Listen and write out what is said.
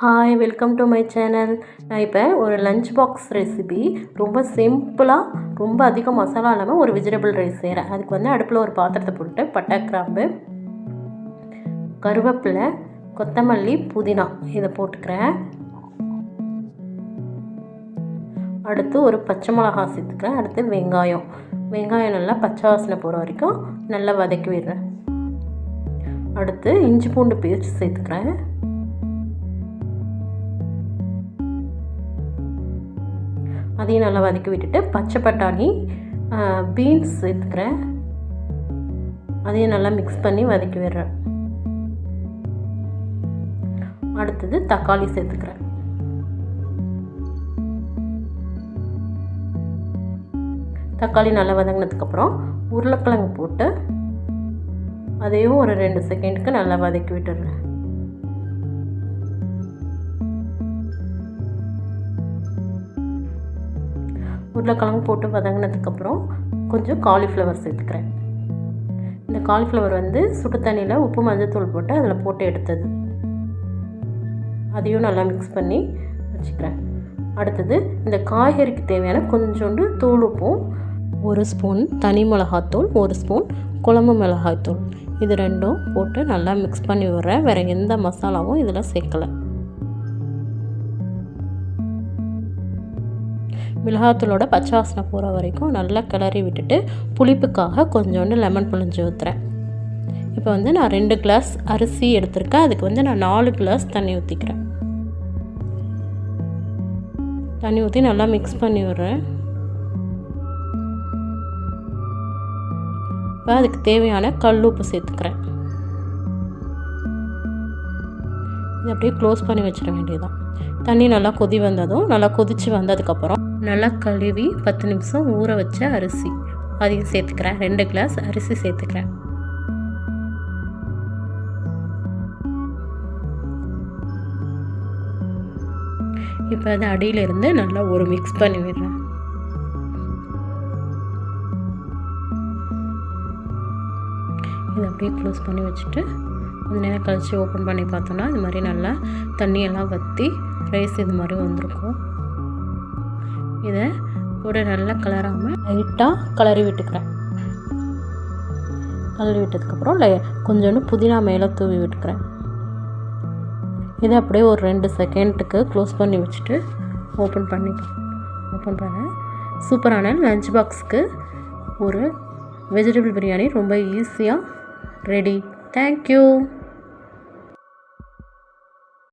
Hi, welcome to my channel. நான் இப்போ ஒரு லஞ்ச் பாக்ஸ் ரெசிபி ரொம்ப சிம்பிளாக ரொம்ப அதிக மசாலா இல்லாமல் ஒரு வெஜிடபிள் ரைஸ் செய்கிறேன். அதுக்கு வந்து அடுப்பில் ஒரு பாத்திரத்தை போட்டு பட்டை, கிராம்பு, கருவேப்பிலை, கொத்தமல்லி, புதினா இதை போட்டுக்கிறேன். அடுத்து ஒரு பச்சை மிளகாய் சேர்த்துக்கிறேன். அடுத்து வெங்காயம் நல்லா பச்சை வாசனை போகிற வரைக்கும் நல்லா வதக்கி விடுறேன். அடுத்து இஞ்சி பூண்டு பேஸ்ட் சேர்த்துக்கிறேன். அதையும் நல்லா வதக்கி விட்டுட்டு பச்சை பட்டாணி, பீன்ஸ் சேர்த்துக்கிறேன். அதையும் நல்லா மிக்ஸ் பண்ணி வதக்கி விடுறேன். அடுத்தது தக்காளி சேர்த்துக்கிறேன். தக்காளி நல்லா வதங்கினதுக்கப்புறம் உருளைக்கிழங்கு போட்டு அதையும் ஒரு 2 செகண்டுக்கு நல்லா வதக்கி விட்டுடுறேன். உருளைக்கிழங்கு போட்டு வதங்கினதுக்கப்புறம் கொஞ்சம் காலிஃப்ளவர் சேர்த்துக்கிறேன். இந்த காலிஃப்ளவர் வந்து சுடு தண்ணியில் உப்பு மஞ்சத்தூள் போட்டு அதில் போட்டு எடுத்தது. அதையும் நல்லா மிக்ஸ் பண்ணி வச்சுக்கிறேன். அடுத்தது இந்த காய்கறிக்கு தேவையான கொஞ்சோண்டு தூள் உப்பும், 1 ஸ்பூன் தனி மிளகாத்தூள், 1 ஸ்பூன் குழம்பு மிளகாய்த்தூள், இது ரெண்டும் போட்டு நல்லா மிக்ஸ் பண்ணி விடுறேன். வேறு எந்த மசாலாவும் இதில் சேர்க்கலை. மிளகாத்தூளோட பச்சை வாசனை போகிற வரைக்கும் நல்லா கிளறி விட்டுட்டு புளிப்புக்காக கொஞ்சோண்டு லெமன் புழிஞ்சு ஊற்றுறேன். இப்போ வந்து நான் 2 கிளாஸ் அரிசி எடுத்திருக்கேன். அதுக்கு வந்து நான் 4 கிளாஸ் தண்ணி ஊற்றிக்கிறேன். தண்ணி ஊற்றி நல்லா மிக்ஸ் பண்ணி விடுறேன். இப்போ அதுக்கு தேவையான கல் உப்பு சேர்த்துக்கிறேன். இது அப்படியே க்ளோஸ் பண்ணி வச்சிட வேண்டியதுதான். தண்ணி நல்லா கொதி வந்ததும் நல்லா கொதித்து வந்ததுக்கப்புறம் நல்லா கழுவி 10 நிமிஷம் ஊற வச்ச அரிசி அதையும் சேர்த்துக்கிறேன். 2 கிளாஸ் அரிசி சேர்த்துக்கிறேன். இப்போ அது அடியிலிருந்து நல்லா ஒரு மிக்ஸ் பண்ணி விடுறேன். இதை அப்படியே க்ளோஸ் பண்ணி வச்சுட்டு கொஞ்ச நேரம் கழித்து ஓப்பன் பண்ணி பார்த்தோன்னா இது மாதிரி நல்லா தண்ணியெல்லாம் வற்றி ரைஸ் இது மாதிரி வந்திருக்கும். இதை கூட நல்லா கலராமல் லைட்டாக கிளறி விட்டுக்கிறேன். கிளறி விட்டதுக்கப்புறம் கொஞ்சோண்டு புதினா மேலே தூவி விட்டுக்கிறேன். இதை அப்படியே ஒரு 2 செகண்டுக்கு க்ளோஸ் பண்ணி வச்சுட்டு ஓப்பன் பண்ணேன். சூப்பரான லஞ்ச் பாக்ஸுக்கு ஒரு வெஜிடபிள் பிரியாணி ரொம்ப ஈஸியாக ரெடி. தேங்க்யூ.